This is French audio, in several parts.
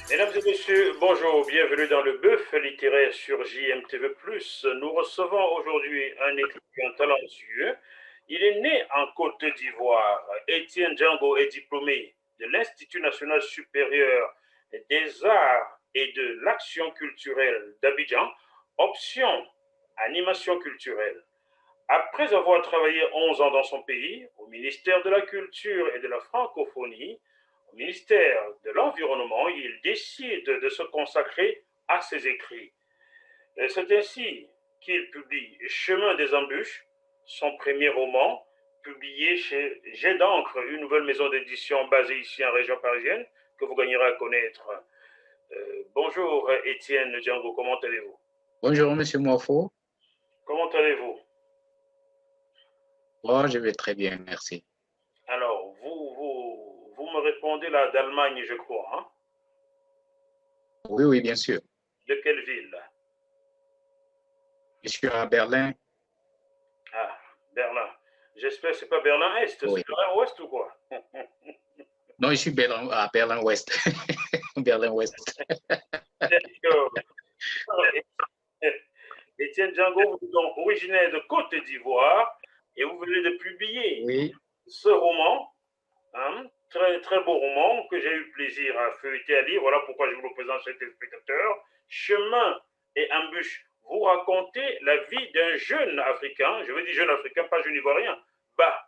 Mesdames et messieurs, bonjour, bienvenue dans le bœuf littéraire sur JMTV+. Nous recevons aujourd'hui un écrivain talentueux. Il est né en Côte d'Ivoire. Étienne Django est diplômé de l'Institut national supérieur des arts et de l'action culturelle d'Abidjan, option animation culturelle. Après avoir travaillé 11 ans dans son pays, au ministère de la Culture et de la Francophonie, au ministère de l'Environnement, il décide de se consacrer à ses écrits. C'est ainsi qu'il publie Chemin des embûches, son premier roman, publié chez Jet d'encre, une nouvelle maison d'édition basée ici en région parisienne, que vous gagnerez à connaître. Bonjour Étienne Django, comment allez-vous? Bonjour, Monsieur Morpho. Comment allez-vous? Oh, je vais très bien, merci. Alors, vous me répondez là d'Allemagne, je crois. Hein? Oui, oui, bien sûr. De quelle ville? Je suis à Berlin. Ah, Berlin. J'espère que ce n'est pas Berlin-Est, Oui. c'est Berlin-Ouest ou quoi? Non, je suis à Berlin-Ouest. Berlin-Ouest. D'accord. Étienne Django, vous êtes donc originaire de Côte d'Ivoire et vous venez de publier Oui, ce roman, hein, très, très beau roman que j'ai eu plaisir à feuilleter, à lire. Voilà pourquoi je vous le présente chez les téléspectateurs. Chemin et embûche. Vous racontez la vie d'un jeune Africain, je veux dire jeune Africain, pas jeune Ivoirien. Bah,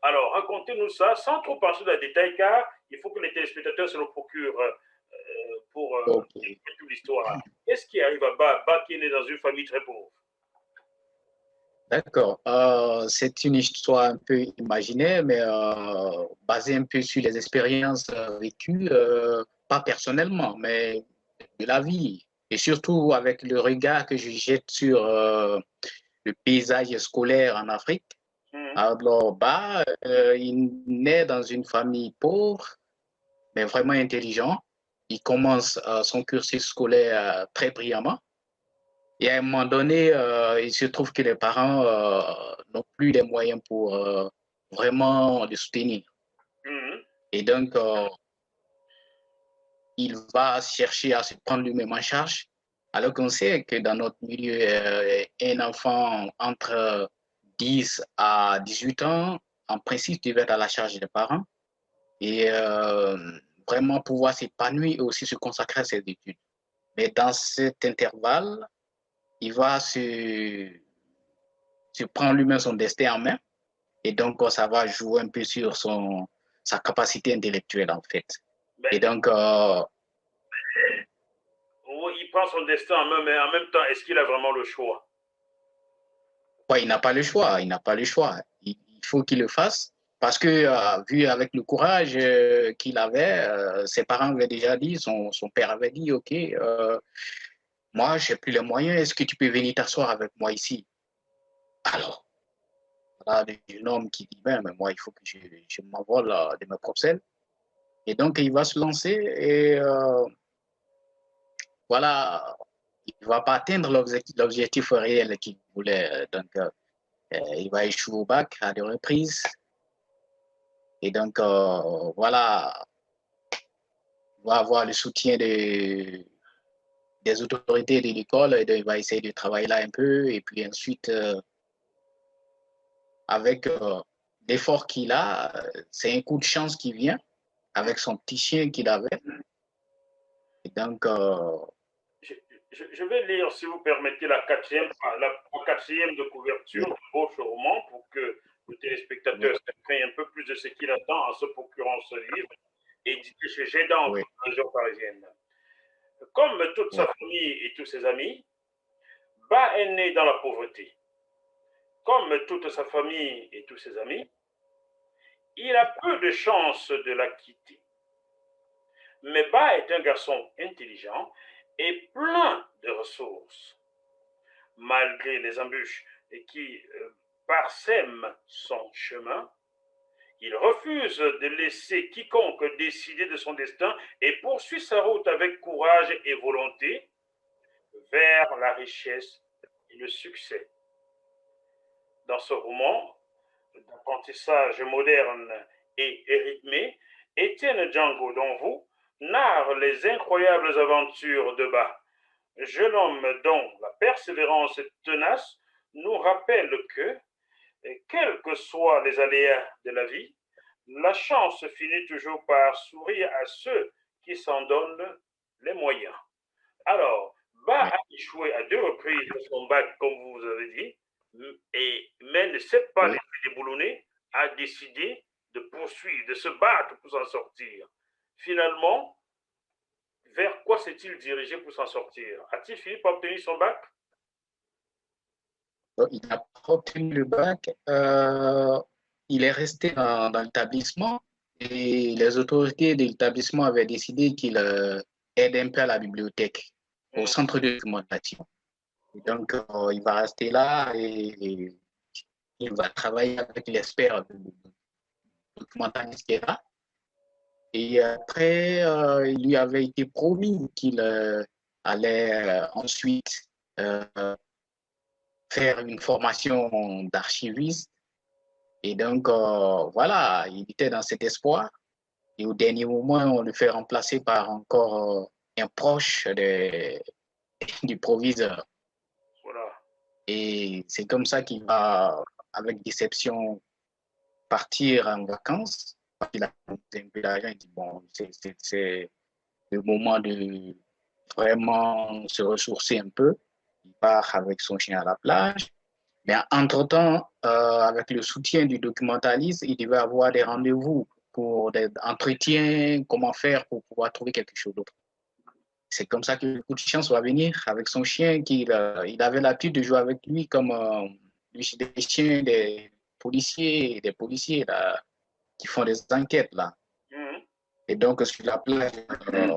alors racontez-nous ça sans trop penser dans les détails, car il faut que les téléspectateurs se le procurent pour ok. écouter toute l'histoire. Qu'est-ce qui arrive à Bah qui est né dans une famille très pauvre? D'accord. C'est une histoire un peu imaginaire, mais basée un peu sur les expériences vécues, pas personnellement, mais de la vie. Et surtout avec le regard que je jette sur le paysage scolaire en Afrique. Mhm. Alors, il naît dans une famille pauvre, mais vraiment intelligent. Il commence son cursus scolaire très brillamment. Et à un moment donné, il se trouve que les parents n'ont plus les moyens pour vraiment le soutenir. Mhm. Et donc, il va chercher à se prendre lui-même en charge, alors qu'on sait que dans notre milieu, un enfant entre 10 à 18 ans, en principe, devait être à la charge des parents et vraiment pouvoir s'épanouir et aussi se consacrer à ses études. Mais dans cet intervalle, il va se prendre lui-même son destin en main et donc ça va jouer un peu sur sa capacité intellectuelle en fait. Ben, Et donc, il prend son destin en main, mais en même temps, est-ce qu'il a vraiment le choix? ouais, il n'a pas le choix, il n'a pas le choix. Il faut qu'il le fasse parce que, vu avec le courage qu'il avait, ses parents avaient déjà dit, son père avait dit, OK, moi, je n'ai plus les moyens, est-ce que tu peux venir t'asseoir avec moi ici? Alors, voilà, le jeune homme qui dit, ben, mais moi, il faut que je m'envole de mes propres ailes. Et donc, il va se lancer et voilà, il ne va pas atteindre l'objectif réel qu'il voulait. Donc, il va échouer au bac à des reprises. Et donc, voilà, il va avoir le soutien des autorités de l'école. Et donc, il va essayer de travailler là un peu. Et puis ensuite, avec l'effort qu'il a, c'est un coup de chance qui vient avec son petit chien qu'il avait. Et donc, Je, je vais lire, si vous permettez, la quatrième de couverture oui, de votre roman pour que le téléspectateur s'imprègne un peu plus de ce qu'il attend en se procurant ce livre, édité chez Jet d'encre, oui, en région parisienne. Comme toute sa oui, famille et tous ses amis, Ba est né dans la pauvreté. Comme toute sa famille et tous ses amis, il a peu de chances de la quitter. Mais Ba est un garçon intelligent et plein de ressources. Malgré les embûches qui parsèment son chemin, il refuse de laisser quiconque décider de son destin et poursuit sa route avec courage et volonté vers la richesse et le succès. Dans ce roman d'apprentissage moderne et rythmé, Étienne Django, dont vous, narre les incroyables aventures de Ba, jeune homme dont la persévérance tenace nous rappelle que, quels que soient les aléas de la vie, la chance finit toujours par sourire à ceux qui s'en donnent les moyens. Alors, Ba Oui, a échoué à 2 reprises de son bac, comme vous avez dit, mais ne s'est pas oui. laissé déboulonner, a décidé de poursuivre, de se battre pour s'en sortir. Finalement, vers quoi s'est-il dirigé pour s'en sortir? A-t-il fini par obtenir son bac? Donc, il n'a pas obtenu le bac. Il est resté dans l'établissement et les autorités de l'établissement avaient décidé qu'il aide un peu à la bibliothèque, au Hmm. centre de documentation. Et donc, il va rester là et il va travailler avec l'expert documentaliste qui est là. Et après, il lui avait été promis qu'il allait ensuite euh, faire une formation d'archiviste. Et donc, voilà, il était dans cet espoir. Et au dernier moment, on le fait remplacer par encore un proche du proviseur. Voilà. Et c'est comme ça qu'il va, avec déception, partir en vacances. Il a un peu d'argent, il dit, bon, c'est le moment de vraiment se ressourcer un peu. Il part avec son chien à la plage. Mais entre-temps, avec le soutien du documentaliste, il devait avoir des rendez-vous pour des entretiens, comment faire pour pouvoir trouver quelque chose d'autre. C'est comme ça que le coup de chance va venir avec son chien, qu'il il avait l'habitude de jouer avec lui comme des chiens des policiers là, qui font des enquêtes là. Hmm. Et donc sur la plage, le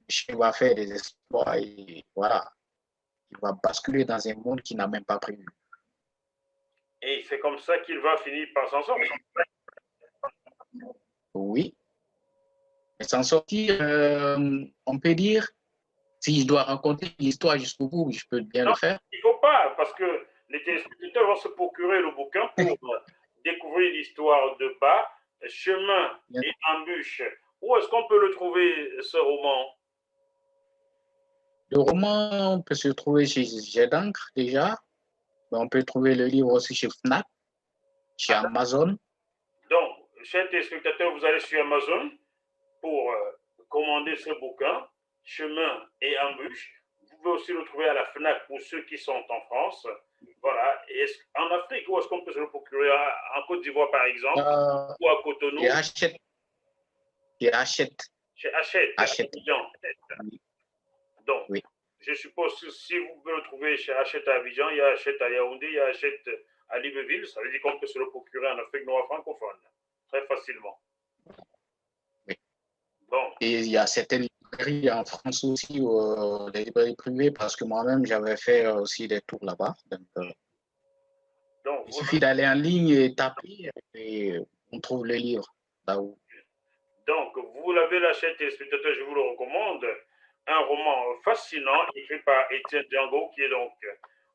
chien va faire des exploits et voilà, il va basculer dans un monde qu'il n'a même pas prévu. Et c'est comme ça qu'il va finir par s'en sortir. Oui, mais s'en sortir, on peut dire, si je dois raconter l'histoire jusqu'au bout, je peux bien Non, le faire. il ne faut pas, parce que les téléspectateurs vont se procurer le bouquin pour découvrir l'histoire de Bas, Chemin et Embûche. Où est-ce qu'on peut le trouver, ce roman? Le roman peut se trouver chez Jet d'encre déjà, mais on peut trouver le livre aussi chez Fnac, chez Ah, Amazon. donc, chers téléspectateurs, vous allez sur Amazon pour commander ce bouquin, Chemin et Embûche. Vous pouvez aussi le trouver à la FNAC pour ceux qui sont en France. Voilà. Et en Afrique, où est-ce qu'on peut se le procurer? En Côte d'Ivoire, par exemple, Euh, ou à et Cotonou, achète, et achète, chez Hachette, à achète. Abidjan. Oui, Donc, oui, je suppose que si vous pouvez le trouver chez Hachette à Abidjan, il y a Hachette à Yaoundé, il y a Hachette à Libreville, ça veut dire qu'on peut se le procurer en Afrique noire francophone, très facilement. oui. Bon, Et il y a certaines librairies en France aussi, des librairies privées, parce que moi-même, j'avais fait aussi des tours là-bas. Donc, donc il vous, suffit d'aller en ligne et taper et on trouve le livre là où. Donc, vous l'avez là, chers téléspectateurs, je vous le recommande. Un roman fascinant écrit par Étienne Django, qui est donc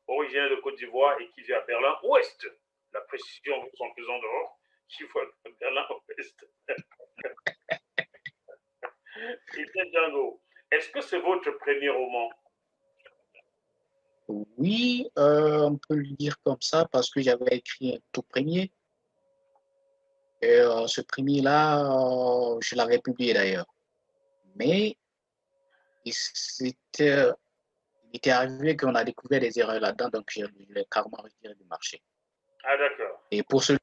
originaire de Côte d'Ivoire et qui vit à Berlin-Ouest. La précision, vous sont plus en dehors, qui voit Berlin-Ouest. Étienne Django, est-ce que c'est votre premier roman? Oui, on peut le dire comme ça parce que j'avais écrit un tout premier. Et ce premier-là, je l'avais publié d'ailleurs. Mais c'était, il était arrivé qu'on a découvert des erreurs là-dedans, donc je l'ai carrément retiré du marché. Ah, d'accord. Et pour ce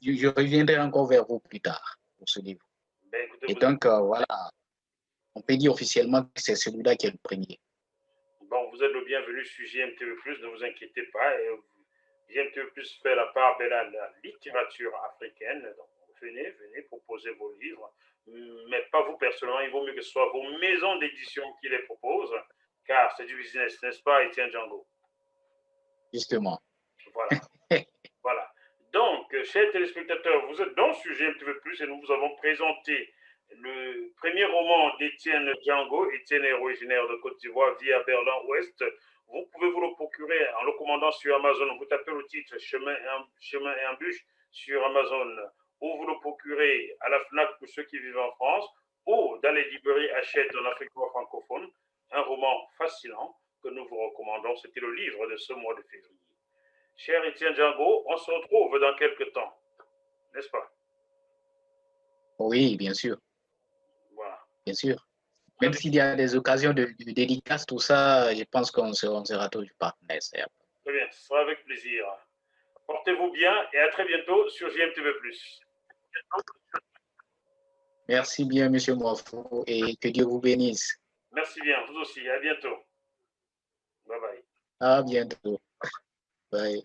livre, je reviendrai encore vers vous plus tard pour ce livre. Ben, écoutez, Et vous êtes, donc, voilà, on peut dire officiellement que c'est celui-là qui est le premier. bon, vous êtes le bienvenu sur JMTV+, ne vous inquiétez pas. Et JMTV+, fait la part de la littérature africaine. Donc, venez, venez proposer vos livres. Mais pas vous personnellement, il vaut mieux que ce soit vos maisons d'édition qui les proposent, car c'est du business, n'est-ce pas, Étienne Django? Justement. Voilà, voilà. Donc, chers téléspectateurs, vous êtes dans le sujet un petit peu plus et nous vous avons présenté le premier roman d'Étienne Django. Étienne est originaire de Côte d'Ivoire, vit à Berlin-Ouest. Vous pouvez vous le procurer en le commandant sur Amazon. Vous tapez le titre Chemin et embûche sur Amazon, ou vous le procurez à la FNAC pour ceux qui vivent en France, ou dans les librairies Hachette en Afrique francophone, un roman fascinant que nous vous recommandons. C'était le livre de ce mois de février. Cher Étienne Django, on se retrouve dans quelques temps, n'est-ce pas? Oui, bien sûr. Voilà. Bien sûr. Même s'il y a des occasions de dédicace, tout ça, je pense qu'on sera toujours partenaires. Très bien, ce sera avec plaisir. Portez-vous bien et à très bientôt sur JMTV+. Merci bien, M. Moafou, et que Dieu vous bénisse. Merci bien, vous aussi. À bientôt. Bye bye. À bientôt. Bye.